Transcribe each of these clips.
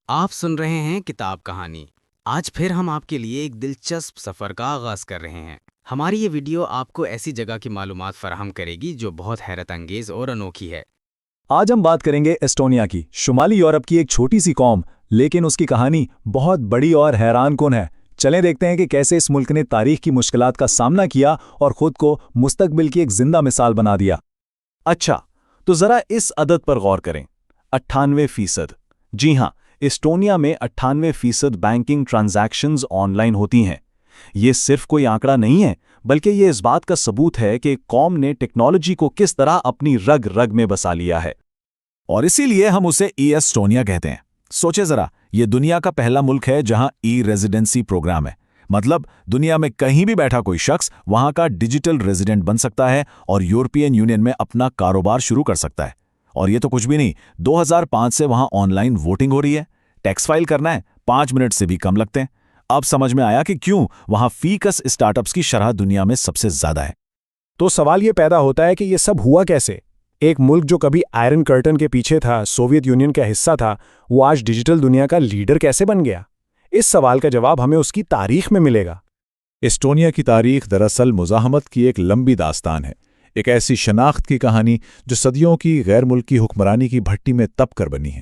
آپ سن رہے ہیں کتاب کہانی۔ آج پھر ہم آپ کے لیے ایک دلچسپ سفر کا آغاز کر رہے ہیں۔ ہماری یہ ویڈیو آپ کو ایسی جگہ کی معلومات فراہم کرے گی جو بہت حیرت انگیز اور انوکھی ہے۔ آج ہم بات کریں گے ایسٹونیا کی، شمالی یورپ کی ایک چھوٹی سی قوم، لیکن اس کی کہانی بہت بڑی اور حیران کن ہے۔ چلیں دیکھتے ہیں کہ کیسے اس ملک نے تاریخ کی مشکلات کا سامنا کیا اور خود کو مستقبل کی ایک زندہ مثال بنا دیا۔ اچھا، تو ذرا اس عدد پر غور کریں، 98%۔ جی ہاں، ایسٹونیا میں 98% بینکنگ ٹرانزیکشنز آن لائن ہوتی ہیں۔ یہ صرف کوئی آنکڑا نہیں ہے، بلکہ یہ اس بات کا ثبوت ہے کہ قوم نے ٹیکنالوجی کو کس طرح اپنی رگ رگ میں بسا لیا ہے، اور اسی لیے ہم اسے ای ایسٹونیا کہتے ہیں۔ سوچے ذرا، یہ دنیا کا پہلا ملک ہے جہاں ای ریزیڈنسی پروگرام ہے، مطلب دنیا میں کہیں بھی بیٹھا کوئی شخص وہاں کا ڈیجیٹل ریزیڈنٹ بن سکتا ہے اور یورپین یونین میں اپنا کاروبار شروع کر سکتا ہے۔ اور یہ تو کچھ بھی نہیں، 2005 سے وہاں آن لائن ووٹنگ ہو رہی ہے، ٹیکس فائل کرنا ہے 5 منٹ سے بھی کم لگتے ہیں۔ اب سمجھ میں آیا کہ کیوں وہاں فی کس اسٹارٹ اپس کی شرح دنیا میں سب سے زیادہ ہے۔ تو سوال یہ پیدا ہوتا ہے کہ یہ سب ہوا کیسے؟ ایک ملک جو کبھی آئرن کرٹن کے پیچھے تھا، سوویت یونین کا حصہ تھا، وہ آج ڈیجیٹل دنیا کا لیڈر کیسے بن گیا؟ اس سوال کا جواب ہمیں اس کی تاریخ میں ملے گا۔ ایسٹونیا کی تاریخ دراصل مزاحمت کی ایک لمبی داستان ہے، ایک ایسی شناخت کی کہانی جو صدیوں کی غیر ملکی حکمرانی کی بھٹی میں تپ کر بنی ہے۔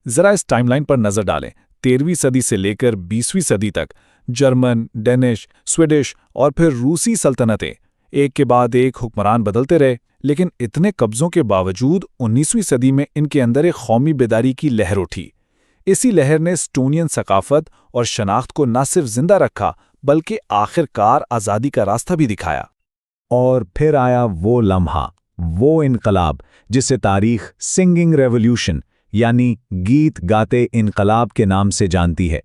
ذرا اس ٹائم لائن پر نظر ڈالیں۔ 13ویں صدی سے لے کر 20ویں صدی تک جرمن، ڈینش، سویڈش اور پھر روسی سلطنتیں ایک کے بعد ایک حکمران بدلتے رہے، لیکن اتنے قبضوں کے باوجود 19ویں صدی میں ان کے اندر ایک قومی بیداری کی لہر اٹھی۔ اسی لہر نے ایسٹونین ثقافت اور شناخت کو نہ صرف زندہ رکھا بلکہ آخر کار آزادی کا راستہ بھی دکھایا۔ اور پھر آیا وہ لمحہ، وہ انقلاب جسے تاریخ سنگنگ ریولوشن یعنی گیت گاتے انقلاب کے نام سے جانتی ہے۔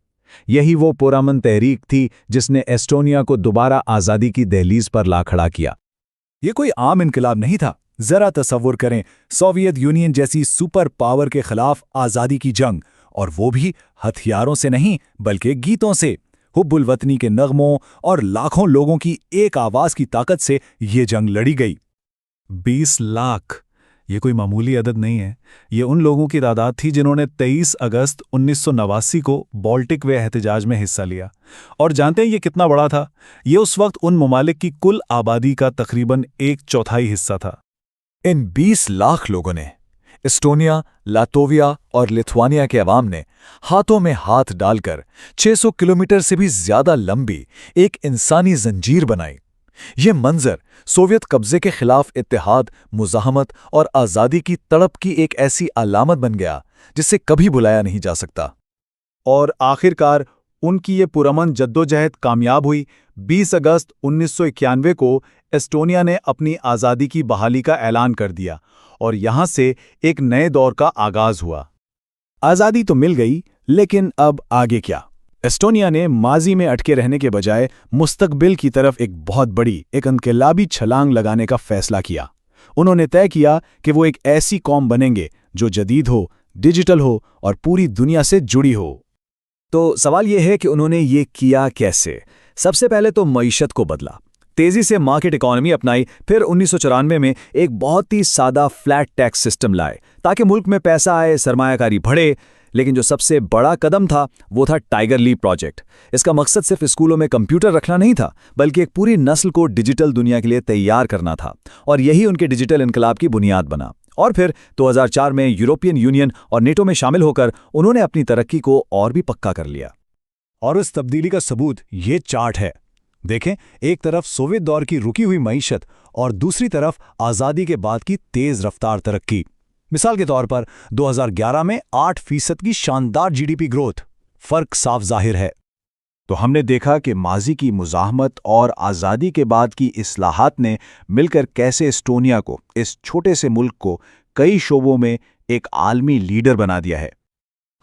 یہی وہ پرامن تحریک تھی جس نے ایسٹونیا کو دوبارہ آزادی کی دہلیز پر لا کھڑا کیا۔ یہ کوئی عام انقلاب نہیں تھا۔ ذرا تصور کریں، سوویت یونین جیسی سپر پاور کے خلاف آزادی کی جنگ، اور وہ بھی ہتھیاروں سے نہیں بلکہ گیتوں سے۔ حب الوطنی کے نغموں اور لاکھوں لوگوں کی ایک آواز کی طاقت سے یہ جنگ لڑی گئی۔ 20 لاکھ، یہ کوئی معمولی عدد نہیں ہے۔ یہ ان لوگوں کی تعداد تھی جنہوں نے 23 اگست 1989 کو بالٹک وے احتجاج میں حصہ لیا۔ اور جانتے ہیں یہ کتنا بڑا تھا؟ یہ اس وقت ان ممالک کی کل آبادی کا تقریباً 1/4 حصہ تھا۔ ان 20 لاکھ لوگوں نے، ایسٹونیا، لاتویا اور لتھوانیا کے عوام نے ہاتھوں میں ہاتھ ڈال کر 600 کلومیٹر سے بھی زیادہ لمبی ایک انسانی زنجیر بنائی۔ یہ منظر سوویت قبضے کے خلاف اتحاد، مزاحمت اور آزادی کی تڑپ کی ایک ایسی علامت بن گیا جسے کبھی بلایا نہیں جا سکتا۔ اور آخر کار ان کی یہ پرامن جدوجہد کامیاب ہوئی۔ 20 اگست 1991 کو ایسٹونیا نے اپنی آزادی کی بحالی کا اعلان کر دیا، اور یہاں سے ایک نئے دور کا آغاز ہوا۔ آزادی تو مل گئی، لیکن اب آگے کیا؟ ایسٹونیا نے ماضی میں اٹکے رہنے کے بجائے مستقبل کی طرف ایک بہت بڑی، ایک انقلابی چھلانگ لگانے کا فیصلہ کیا۔ انہوں نے طے کیا کہ وہ ایک ایسی قوم بنیں گے جو جدید ہو، ڈیجیٹل ہو اور پوری دنیا سے جڑی ہو۔ تو سوال یہ ہے کہ انہوں نے یہ کیا کیسے؟ سب سے پہلے تو معیشت کو بدلا، تیزی سے مارکیٹ اکانومی اپنائی۔ پھر 1994 میں ایک بہت ہی سادہ فلیٹ ٹیکس سسٹم لائے تاکہ ملک میں پیسہ آئے، سرمایہ کاری بڑھے۔ لیکن جو سب سے بڑا قدم تھا وہ تھا ٹائیگر لیپ پروجیکٹ۔ اس کا مقصد صرف اسکولوں میں کمپیوٹر رکھنا نہیں تھا، بلکہ ایک پوری نسل کو ڈیجیٹل دنیا کے لیے تیار کرنا تھا، اور یہی ان کے ڈیجیٹل انقلاب کی بنیاد بنا۔ اور پھر 2004 میں یورپین یونین اور نیٹو میں شامل ہو کر انہوں نے اپنی ترقی کو اور بھی پکا کر لیا۔ اور اس تبدیلی کا ثبوت یہ چارٹ ہے۔ دیکھیں، ایک طرف سوویت دور کی رکی ہوئی معیشت اور دوسری طرف آزادی کے بعد کی تیز رفتار ترقی۔ مثال کے طور پر 2011 میں 8% کی شاندار جی ڈی پی گروتھ، فرق صاف ظاہر ہے۔ تو ہم نے دیکھا کہ ماضی کی مزاحمت اور آزادی کے بعد کی اصلاحات نے مل کر کیسے ایسٹونیا کو، اس چھوٹے سے ملک کو، کئی شعبوں میں ایک عالمی لیڈر بنا دیا ہے۔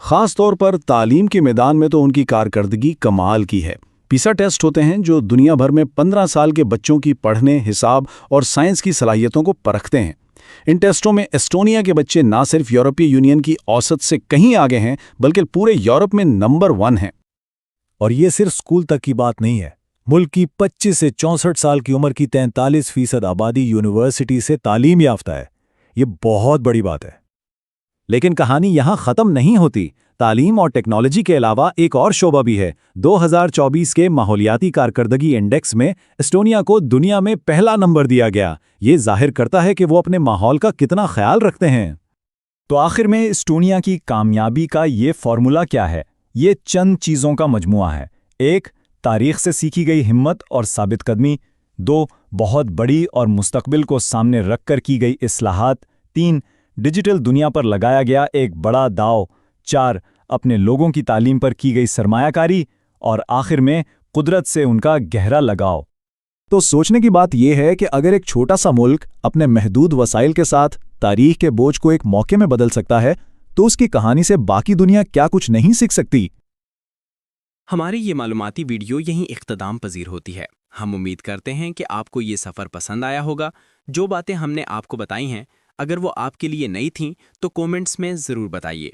خاص طور پر تعلیم کے میدان میں تو ان کی کارکردگی کمال کی ہے۔ پیسا ٹیسٹ ہوتے ہیں جو دنیا بھر میں 15 سال کے بچوں کی پڑھنے، حساب اور سائنس کی صلاحیتوں کو پرکھتے ہیں۔ ان ٹیسٹوں میں ایسٹونیا کے بچے نہ صرف یورپی یونین کی اوسط سے کہیں آگے ہیں بلکہ پورے یورپ میں نمبر 1 ہیں۔ اور یہ صرف اسکول تک کی بات نہیں ہے۔ ملک کی 25 سے 64 سال کی عمر کی 43% آبادی یونیورسٹی سے تعلیم یافتہ ہے۔ یہ بہت بڑی بات ہے۔ لیکن کہانی یہاں ختم نہیں ہوتی۔ تعلیم اور ٹیکنالوجی کے علاوہ ایک اور شعبہ بھی ہے۔ 2024 کے ماحولیاتی کارکردگی انڈیکس میں اسٹونیا کو دنیا میں پہلا نمبر دیا گیا۔ یہ ظاہر کرتا ہے کہ وہ اپنے ماحول کا کتنا خیال رکھتے ہیں۔ تو آخر میں اسٹونیا کی کامیابی کا یہ فارمولا کیا ہے؟ یہ چند چیزوں کا مجموعہ ہے۔ 1. تاریخ سے سیکھی گئی ہمت اور ثابت قدمی۔ 2. بہت بڑی اور مستقبل کو سامنے رکھ کر کی گئی اصلاحات۔ 3. ڈیجیٹل دنیا پر لگایا گیا ایک بڑا داؤ۔ 4. اپنے لوگوں کی تعلیم پر کی گئی سرمایہ کاری۔ اور آخر میں قدرت سے ان کا گہرا لگاؤ۔ تو سوچنے کی بات یہ ہے کہ اگر ایک چھوٹا سا ملک اپنے محدود وسائل کے ساتھ تاریخ کے بوجھ کو ایک موقع میں بدل سکتا ہے، تو اس کی کہانی سے باقی دنیا کیا کچھ نہیں سیکھ سکتی؟ ہماری یہ معلوماتی ویڈیو یہیں اختتام پذیر ہوتی ہے۔ ہم امید کرتے ہیں کہ آپ کو یہ سفر پسند آیا ہوگا۔ جو باتیں ہم نے آپ کو بتائی ہیں، اگر وہ آپ کے لیے نئی تھیں تو کومنٹس میں ضرور بتائیے۔